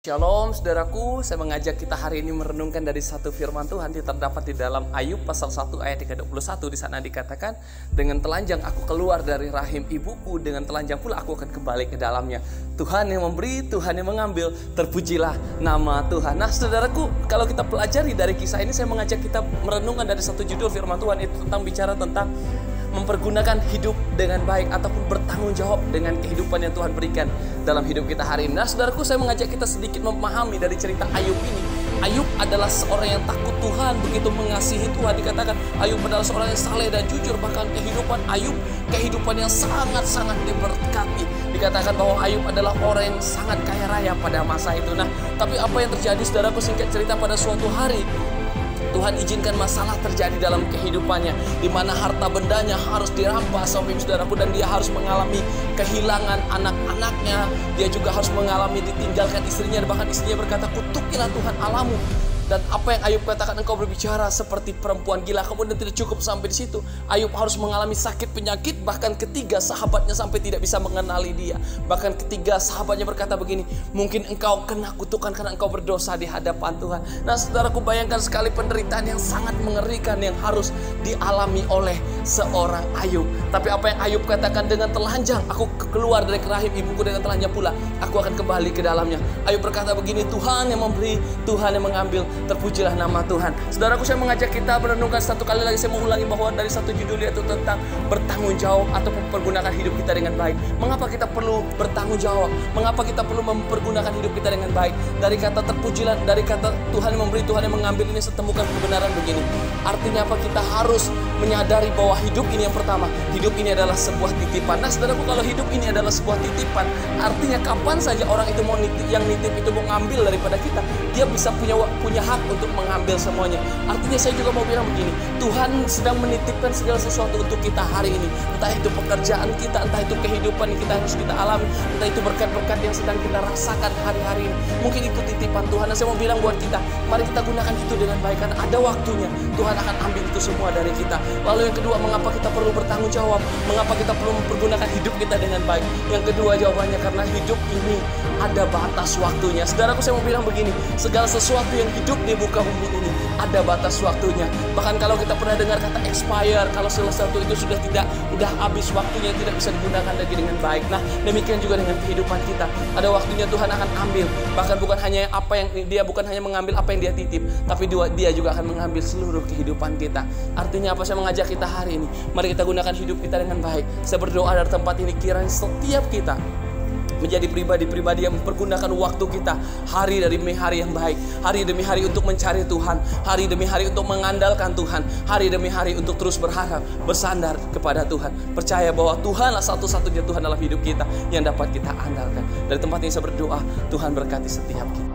Shalom saudaraku, saya mengajak kita hari ini merenungkan dari satu firman Tuhan yang terdapat di dalam Ayub pasal 1 ayat 21. Di sana dikatakan, dengan telanjang aku keluar dari rahim ibuku, dengan telanjang pula aku akan kembali ke dalamnya. Tuhan yang memberi, Tuhan yang mengambil, terpujilah nama Tuhan. Nah saudaraku, kalau kita pelajari dari kisah ini, saya mengajak kita merenungkan dari satu judul firman Tuhan itu tentang bicara tentang mempergunakan hidup dengan baik ataupun bertanggung jawab dengan kehidupan yang Tuhan berikan dalam hidup kita hari ini. Nah saudaraku, saya mengajak kita sedikit memahami dari cerita Ayub ini. Ayub adalah seorang yang takut Tuhan, begitu mengasihi Tuhan. Dikatakan Ayub adalah seorang yang saleh dan jujur. Bahkan kehidupan Ayub, kehidupan yang sangat-sangat diberkati. Dikatakan bahwa Ayub adalah orang yang sangat kaya raya pada masa itu. Nah, tapi apa yang terjadi saudaraku, singkat cerita pada suatu hari Tuhan izinkan masalah terjadi dalam kehidupannya, di mana harta bendanya harus dirampas sampai saudaraku, dan dia harus mengalami kehilangan anak-anaknya. Dia juga harus mengalami ditinggalkan istrinya, bahkan istrinya berkata, kutukilah Tuhan Allahmu. Dan apa yang Ayub katakan, engkau berbicara seperti perempuan gila. Kemudian tidak cukup sampai di situ, Ayub harus mengalami sakit penyakit. Bahkan ketiga sahabatnya sampai tidak bisa mengenali dia. Bahkan ketiga sahabatnya berkata begini, mungkin engkau kena kutukan karena engkau berdosa di hadapan Tuhan. Nah saudaraku, bayangkan sekali penderitaan yang sangat mengerikan yang harus dialami oleh seorang Ayub. Tapi apa yang Ayub katakan, dengan telanjang aku keluar dari rahim ibuku, dengan telanjang pula aku akan kembali ke dalamnya. Ayub berkata begini, Tuhan yang memberi, Tuhan yang mengambil, terpujilah nama Tuhan. Saudaraku, saya mengajak kita merenungkan satu kali lagi. Saya mengulangi bahwa dari satu judul yaitu tentang bertanggung jawab atau mempergunakan hidup kita dengan baik. Mengapa kita perlu bertanggung jawab? Mengapa kita perlu mempergunakan hidup kita dengan baik? Dari kata terpujilah, dari kata Tuhan yang memberi, Tuhan yang mengambil ini, saya temukan kebenaran begini. Artinya apa? Kita harus menyadari bahwa hidup ini yang pertama, hidup ini adalah sebuah titipan. Nah saudaraku, kalau hidup ini adalah sebuah titipan, artinya kapan saja orang itu mau nitip, yang nitip itu mau ngambil daripada kita, dia bisa punya hak untuk mengambil semuanya. Artinya saya juga mau bilang begini, Tuhan sedang menitipkan segala sesuatu untuk kita hari ini. Entah itu pekerjaan kita, entah itu kehidupan yang kita harus kita alami, entah itu berkat-berkat yang sedang kita rasakan hari-hari ini. Mungkin itu titipan Tuhan. Dan saya mau bilang buat kita, mari kita gunakan itu dengan baik, karena ada waktunya Tuhan akan ambil itu semua dari kita. Lalu yang kedua, mengapa kita perlu bertanggung jawab? Mengapa kita perlu mempergunakan hidup kita dengan baik? Yang kedua jawabannya, karena hidup ini ada batas waktunya. Saudaraku, saya mau bilang begini, segala sesuatu yang hidup di muka bumi ini ada batas waktunya. Bahkan kalau kita pernah dengar kata expire, kalau sesuatu itu sudah habis waktunya, tidak bisa digunakan lagi dengan baik. Nah, demikian juga dengan kehidupan kita. Ada waktunya Tuhan akan ambil. Bahkan bukan hanya bukan hanya mengambil apa yang dia titip, tapi dia juga akan mengambil seluruh kehidupan kita. Artinya apa? Saya mengajak kita hari ini, mari kita gunakan hidup kita dengan baik. Saya berdoa dari tempat ini, kiranya setiap kita menjadi pribadi-pribadi yang mempergunakan waktu kita hari demi hari yang baik, hari demi hari untuk mencari Tuhan, hari demi hari untuk mengandalkan Tuhan, hari demi hari untuk terus berharap, bersandar kepada Tuhan, percaya bahwa Tuhanlah satu-satunya Tuhan dalam hidup kita yang dapat kita andalkan. Dari tempat ini saya berdoa, Tuhan berkati setiap kita.